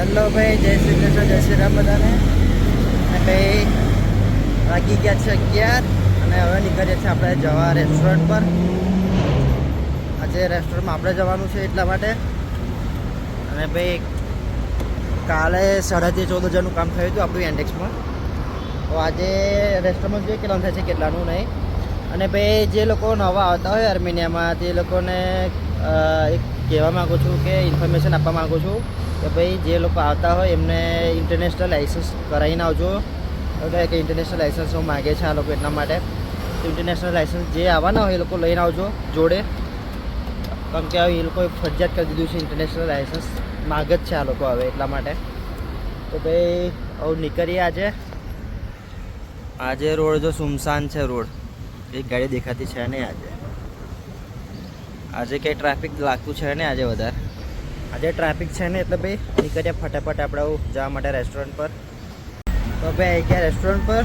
Hello ભાઈ, જય શ્રી કૃષ્ણ, જય શ્રી રામ બધાને. અને ભાઈ વાગી ગયા છે 11 અને હવે નીકળીએ છીએ આપણે જવા રેસ્ટોરન્ટ પર. આજે રેસ્ટોરન્ટમાં આપણે જવાનું છે એટલા માટે. અને ભાઈ કાલે 13.5-14 હજારનું કામ થયું હતું આપણું એન્ડેક્સમાં. તો આજે રેસ્ટોરન્ટમાં જોઈએ કેટલાનું થાય છે કેટલાનું નહીં. અને ભાઈ જે લોકો નવા આવતા હોય આર્મેનિયામાં તે લોકોને એક કહેવા માગું છું કે ઇન્ફોર્મેશન આપવા માગું છું કે ભાઈ જે લોકો આવતા હોય એમને ઇન્ટરનેશનલ લાઇસન્સ કરાવીને આવજો. કે ઇન્ટરનેશનલ લાઇસન્સ માગે છે આ લોકો એટલા માટે. તો ઇન્ટરનેશનલ લાઇસન્સ જે આવવાના હોય એ લોકો લઈને આવજો જોડે, કારણ કે એ લોકોએ ફરજિયાત કરી દીધું છે, ઇન્ટરનેશનલ લાઇસન્સ માગે જ છે આ લોકો હવે એટલા માટે. તો ભાઈ હવે નીકળીએ. આજે રોડ જો સુમસાન છે, રોડ એક ગાડી દેખાતી છે નહીં. આજે કંઈ ટ્રાફિક લાગતું છે ને આજે ટ્રાફિક છે ને, એટલે ભાઈ નીકળ્યા ફટાફટ આપણે જવા માટે રેસ્ટોરન્ટ પર. તો ભાઈ આવી ગયા રેસ્ટોરન્ટ પર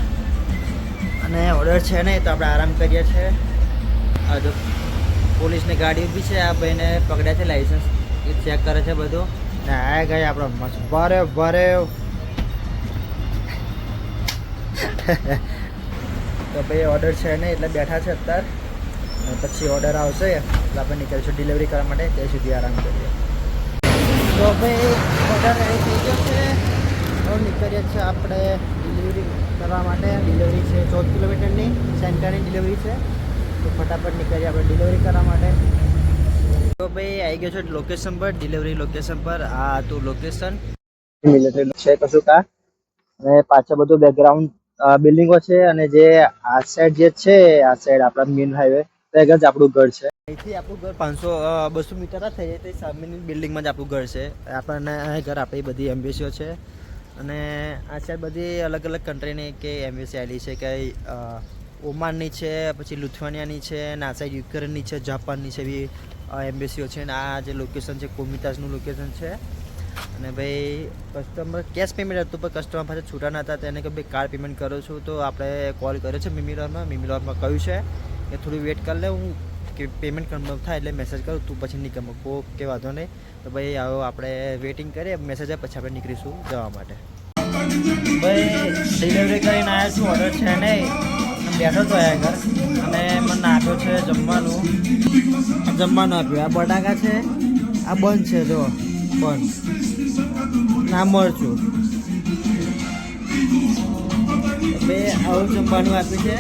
અને ઓર્ડર છે ને તો આપણે આરામ કરીએ છીએ. આ જો પોલીસની ગાડી ઊભી છે, આ ભાઈને પકડ્યા છે, લાઇસન્સ એ ચેક કરે છે બધું. ને આ ગયા આપણે મસ્ત ભારે તો ભાઈ ઓર્ડર છે ને એટલે બેઠા છે અત્યારે. પછી ઓર્ડર આવશે એટલે આપણે નીકળીશું ડિલિવરી કરવા માટે, ત્યાં સુધી આરામ કરીએ. તો ભાઈ ઓર્ડર રેડી થઈ ગયો છે. હવે નીકળીએ છીએ આપણે ડિલિવરી કરવા માટે. ડિલિવરી છે 14 કિલોમીટરની સેન્ટરની ડિલિવરી છે. તો ફટાફટ નીકળીએ આપણે ડિલિવરી કરવા માટે. તો ભાઈ આવી ગયો છે લોકેશન પર, ડિલિવરી લોકેશન પર. આ હતું લોકેશન મિલિટરી છે કશું કા. અને પાછળ બધું બેકગ્રાઉન્ડ બિલ્ડિંગો છે. અને જે આ સાઈડ જે છે, આ સાઈડ આપણા મેઇન હાઈવે ત્યાં જ આપણું ઘર છે. અહીંથી આપણું ઘર 500-200 મીટર થઈ જાય તો સામેની બિલ્ડિંગમાં જ આપણું ઘર છે. આપણને ઘર આપણી બધી એમ્બેસીઓ છે. અને આ સાઈડ બધી અલગ અલગ કન્ટ્રીની કે એમ્બેસી આવેલી છે, કે ઓમાનની છે, પછી લુથવાનિયાની છે, અને આ સાઈડ યુક્રેનની છે, જાપાનની છે એવી એમ્બેસીઓ છે. અને આ જે લોકેશન છે કોમિતાસનું લોકેશન છે. અને ભાઈ કસ્ટમર કેશ પેમેન્ટ હતું પણ કસ્ટમર પાસે છૂટા નહોતા, તેને કે ભાઈ કાર્ડ પેમેન્ટ કરું છું. તો આપણે કોલ કર્યો છે મિમિરોરમાં કહ્યું છે કે થોડું વેટ કરી લે, હું કે પેમેન્ટ કન્ફર્મ થાય એટલે મેસેજ કરું, તું પછી નીકળ કે વાંધો નહીં. તો ભાઈ આવો આપણે વેઇટિંગ કરીએ, મેસેજ આવે પછી આપણે નીકળીશું જવા માટે. ભાઈ ડિલિવરી કરીને આવ્યા છું, ઓર્ડર છે નહીં, બેઠો તો આવ્યા ઘર. અને મને આપ્યો છે જમવાનું આપ્યું. આ બટાકા છે, આ બંધ છે, જો બંધ ના મરચું. બે આવું જમવાનું આપ્યું છે,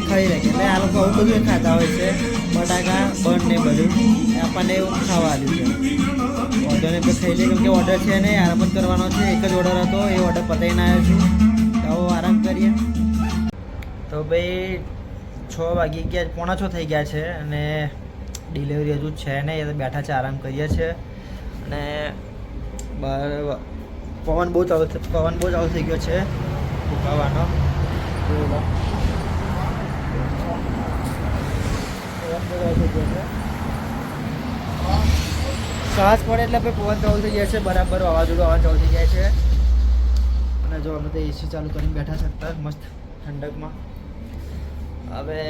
ખાઈ રહે. એટલે આ લોકો આવું બધું ખાતા હોય છે, બટાકા બંધ ને બધું આપણને એવું ખાવા આવ્યું છે. ઓર્ડરને તો ખાઈ લે, કેમ કે ઓર્ડર છે ને આરામ જ કરવાનો છે. એક જ ઓર્ડર હતો, એ ઓર્ડર પતાવીને આવ્યો છું. આવો આરામ કરીએ. તો ભાઈ 6 વાગી ગયા, 5:45 થઈ ગયા છે. અને ડિલિવરી હજુ છે નહીં, એ બેઠા છે, આરામ કરીએ છીએ. અને બહાર પવન બહુ ચાલુ થઈ ગયો છે ફૂંકાવાનો. શ્વાસ પડે એટલે ભાઈ પવન ચાલુ થઈ જાય છે, બરાબર વાવાઝોડું આવવાનું ચાલુ થઈ જાય છે. અને જો અમે તો એસી ચાલુ કરીને બેઠા છે અત્યારે મસ્ત ઠંડકમાં. હવે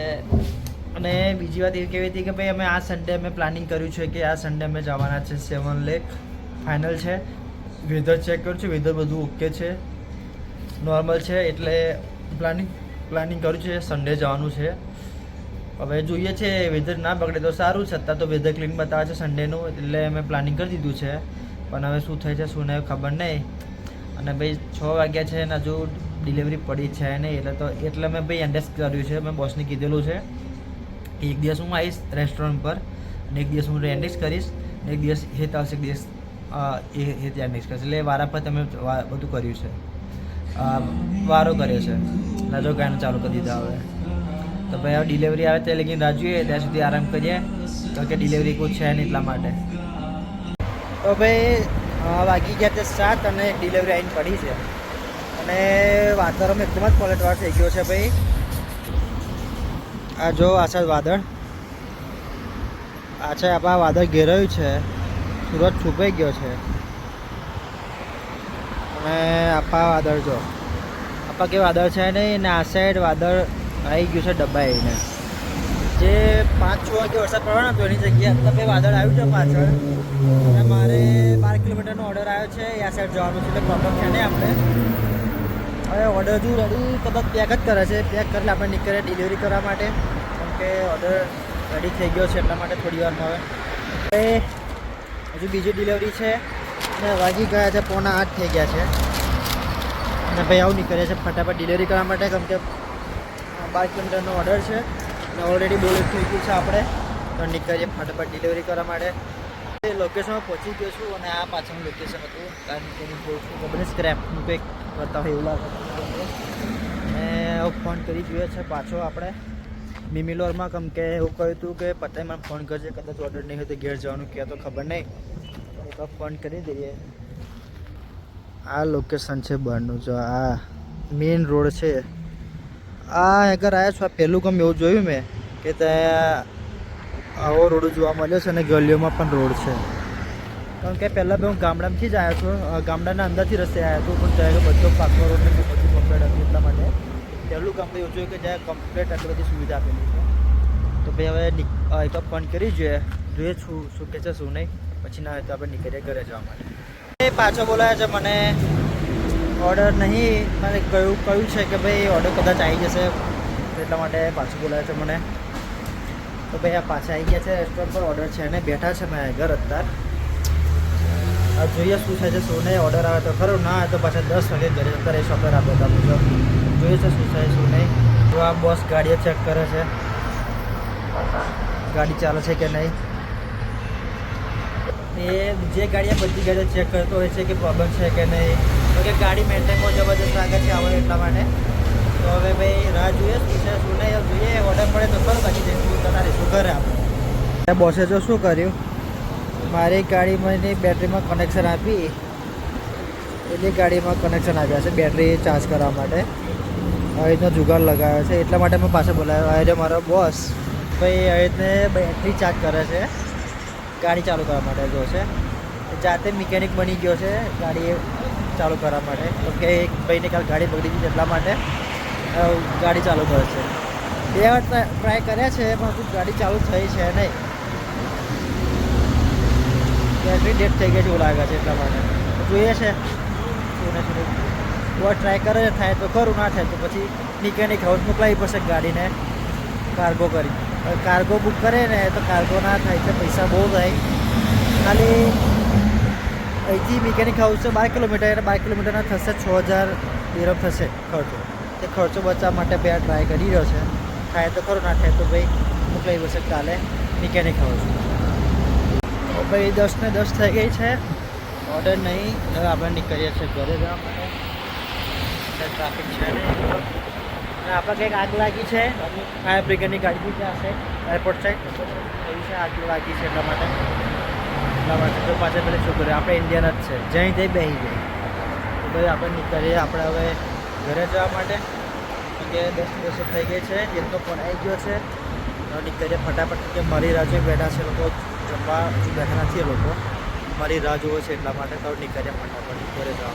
અને બીજી વાત એવી કેવી હતી કે ભાઈ અમે આ સન્ડે અમે પ્લાનિંગ કર્યું છે કે આ સન્ડે અમે જવાના છે 7 લેક. ફાઇનલ છે. વેધર ચેક કર્યું છે, વેધર બધું ઓકે છે, નોર્મલ છે. એટલે પ્લાનિંગ કર્યું છે સન્ડે જવાનું છે. હવે જોઈએ છે, વેધર ના બગડે તો સારું છે. અત્યારે તો વેધર ક્લીન બતાવે છે સન્ડેનું, એટલે અમે પ્લાનિંગ કરી દીધું છે. પણ હવે શું થાય છે શું નહીં ખબર નહીં. અને ભાઈ 6 વાગ્યા છે અને હજુ ડિલિવરી પડી છે નહીં. એટલે મેં ભાઈ એન્ડેસ કર્યું છે. મેં બોસને કીધેલું છે કે એક દિવસ હું આવીશ રેસ્ટોરન્ટ પર અને એક દિવસ હું એન્ડેક્સ કરીશ, અને એક દિવસ હેત આવશે, એક દિવસ હેત એન્ડેક્સ કરીશ. એટલે વારા પર તમે બધું કર્યું છે, વારો કર્યો છે. નજો ગાયનું ચાલુ કરી દીધા હવે. તો ભાઈ હવે ડિલિવરી આવે ત્યાં લગીને રાહ જોઈએ, ત્યાં સુધી આરામ કરીએ, કારણ કે ડિલિવરી કોઈ છે નહીં એટલા માટે. તો ભાઈ વાગી ગયા તે 7 અને ડિલિવરી આવીને પડી છે. અને વાતાવરણ એકદમ જ પલટવાર થઈ ગયો છે ભાઈ. આ જો આછા વાદળ, આપણા વાદળ ઘેરાયું છે, સુરત છુપાઈ ગયો છે. અને આપણા વાદળ જો આપણા કે વાદળ છે નહીં, ને આ સાઈડ વાદળ આવી ગયું છે દબાઈને. જે 5-6 વાગે વરસાદ પડવાનો હતો એની જગ્યાએ અત્યારે વાદળ આવ્યું છે પાછળ અને મારે 12 કિલોમીટરનો ઓર્ડર આવ્યો છે આ સાઈડ જવાનું છે એટલે પ્રોબ્લેમ છે નહીં આપણે હવે ઓર્ડર હજુ રેડી કદાચ પેક જ કરે છે પેક કરીને આપણે નીકળે ડિલિવરી કરવા માટે કેમ કે ઓર્ડર રેડી થઈ ગયો છે એટલા માટે થોડી વારમાં હવે હજુ બીજી ડિલિવરી છે અને વાગી ગયા છે 7:45 થઈ ગયા છે અને ભાઈ આવું નીકળે છે ફટાફટ ડિલિવરી કરવા માટે કેમ કે 12 કિલોમીટરનો ઓર્ડર છે અને ઓલરેડી બહુ લેટ થઈ ગયું છે આપણે તો નીકળીએ ફટાફટ ડિલિવરી કરવા માટે લોકેશનમાં પહોંચી ગયો છું અને આ પાછળનું લોકેશન હતું કારણ કે એની જોઉં છું ખબર સ્ક્રેપનું કંઈક કરતા હોય એવું લાગે અને ફોન કરી જોઈએ છે પાછો આપણે મિમિલોરમાં કેમ કે એવું કહ્યું હતું કે પતાય મને ફોન કરજે કદાચ ઓર્ડર નહીં હોય તો ઘેર જવાનું કહે તો ખબર નહીં તો ફોન કરી દઈએ આ લોકેશન છે બહારનું જો આ મેઇન રોડ છે આ અગર આવ્યા છો આ પહેલું કામ એવું જોયું મેં કે ત્યાં આવો રોડ જોવા મળ્યો છે અને ગલીઓમાં પણ રોડ છે કારણ કે પહેલાં હું ગામડામાંથી જ આવ્યો છું ગામડાના અંદરથી રસ્તે આવ્યો હતો પણ ત્યાં બધો પાકો રોડ ને બધું કમ્પ્લેટ હતું એટલા માટે પહેલું કામ તો એવું જોયું કે જ્યાં કમ્પ્લેટ આટલી બધી સુવિધા આપેલી છે તો ભાઈ હવે એક ફોન કરી જોઈએ શું કે છે શું નહીં પછી ના હોય તો આપણે નીકળીએ ઘરે જવા માટે એ પાછો બોલાયા છે મને ઓર્ડર નહીં મને કહ્યું છે કે ભાઈ ઓર્ડર કદાચ આવી જશે એટલા માટે પાછું બોલાવે છે મને તો ભાઈ આ પાછા આવી ગયા છે રેસ્ટોરન્ટ પર ઓર્ડર છે અને બેઠા છે મેં ઘર અત્યારે જોઈએ શું થાય છે શું નહીં ઓર્ડર આવે તો ખરું ના આવે તો પાછા 10 વાગે ઘરે અત્યારે શોપર આપે હતા મુજબ જોઈએ છે શું થાય શું નહીં તો આ બોસ ગાડીઓ ચેક કરે છે ગાડી ચાલે છે કે નહીં એ જે ગાડીઓ બધી ગાડીઓ ચેક કરતો હોય છે કે પ્રોબ્લેમ છે કે નહીં તો કે ગાડી મેન્ટેનમાં જબરદસ્ત આગળ છે આવે એટલા માટે તો હવે ભાઈ રાહ જોઈએ શું છે શું નહીં જોઈએ ઓર્ડર મળે તો ખરું બાકી જઈશું તમારે શું કરે આપણે બોસે જો શું કર્યું મારી ગાડીમાં બેટરીમાં કનેક્શન આપી એની ગાડીમાં કનેક્શન આપ્યા છે બેટરી ચાર્જ કરવા માટે આવી રીતનો જુગાડ લગાવ્યો છે એટલા માટે મેં પાછો બોલાવ્યો આજે મારો બોસ ભાઈ આવી રીતને બેટરી ચાર્જ કરે છે ગાડી ચાલુ કરવા માટે જો છે જાતે મિકેનિક બની ગયો છે ગાડી ચાલુ કરવા માટે તો કે એક ભાઈને કાલ ગાડી બગડી હતી એટલા માટે ગાડી ચાલુ કરે છે 2 વાર ટ્રાય કર્યા છે પણ હજુ ગાડી ચાલુ થઈ છે નહીં બેટરી ડેડ થઈ ગઈ છે એવું લાગે છે એટલા માટે જોઈએ છે શું ને શું બહુ ટ્રાય કરે થાય તો ખરું ના થાય તો પછી મિકેનિક હાઉસ મોકલાવી પડશે ગાડીને કાર્ગો કરી કાર્ગો બુક કરે ને તો કાર્ગો ના થાય એટલે પૈસા બહુ થાય ખાલી અહીંથી મિકેનિક હાઉસ છે 12 કિલોમીટર એટલે 12 કિલોમીટરના થશે 6000 દિરહમ થશે ખર્ચો એ ખર્ચો બચાવવા માટે બે ટ્રાય કરી રહ્યો છે થાય તો ખરું ના થાય તો ભાઈ મોકલાવી પડશે કાલે મિકેનિક હાઉસ ભાઈ 10 ને 10 થઈ ગઈ છે ઓર્ડર નહીં હવે આપણે નીકળીએ છીએ ઘરે જવા માટે ટ્રાફિક છે નહીં અને આપણે કંઈક આગ લાગી છે ફાયર બ્રિગેડની ગાડી બી ત્યાં છે એરપોર્ટ સાઈડ એવી છે આગ લાગી છે એટલા માટે તો પાછળ પેલી છોકરી આપણે ઇન્ડિયન જ છે જ્યાં ત્યાં બેસી ગઈ તો ભાઈ આપણે નીકળીએ આપણે હવે ઘરે જવા માટે કે 10 દિવસો થઈ ગઈ છે જેટલો ફોન આવી ગયો છે નીકળીએ ફટાફટ કે મારી રાહ જોઈ બેઠા છે લોકો જમવા બેઠા નથી લોકો મારી રાહ જોવે છે એટલા માટે તો નીકળ્યા ફટાફટ ઘરે જવા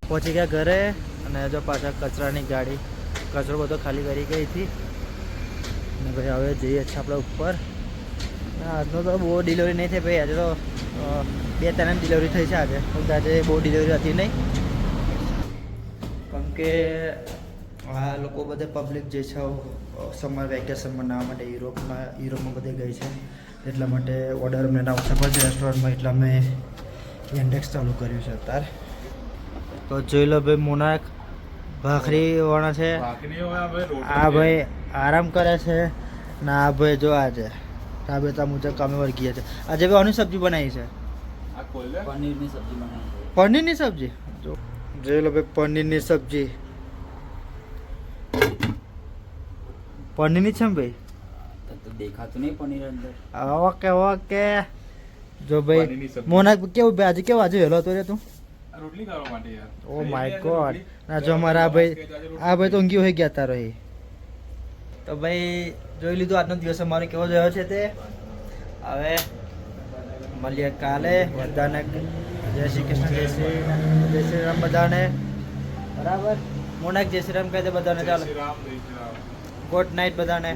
પહોંચી ગયા ઘરે અને જો પાછા કચરાની ગાડી કચરો બધો ખાલી કરી ગઈ હતી અને ભાઈ હવે જઈએ છીએ આપણે ઉપર આજનો તો બહુ ડિલિવરી નહીં થઈ ભાઈ આજે તો 2-3 ડિલિવરી થઈ છે આજે આજે બહુ ડિલિવરી હતી નહીં કેમ કે આ લોકો બધે પબ્લિક જે છે સમર વેકેશન મનાવવા માટે યુરોપમાં બધે ગઈ છે એટલા માટે ઓર્ડર અમને ના ઓછા પડશે રેસ્ટોરન્ટમાં એટલા મેં ઇન્ડેક્સ ચાલુ કર્યું છે અત્યારે તો જોઈ લો ભાઈ મોનાક ભાખરી વાળા છે આ ભાઈ આરામ કરે છે ને આ ભાઈ જો આજે રાબેતા મુજબ કામે વળગી છે આજે ભાઈ આની સબ્જી બનાવી છે પનીરની સબ્જી જોઈ લો ભાઈ પનીરની સબ્જી પનીરની છે ને ભાઈ દેખાતું નહીં પનીર અંદર ઓકે જો ભાઈ મોનાક કેવું ભાઈ આજે કેવું આજે વહેલો હતો રે તું રોટલી કરવા માટે યાર ઓ માય ગોડ ના જો મારા આ ભાઈ તો ઊંઘી હોઈ ગયા તારો એ તો ભાઈ જોઈ લીધું આજનો દિવસ અમારો કેવો રહ્યો છે તે હવે મળીએ કાલે બધાને જય શ્રી કૃષ્ણ જય શ્રી રામ બધાને બરાબર મોનાક જય શ્રી રામ કહે છે બધાને ચાલો ગુડ નાઇટ બધાને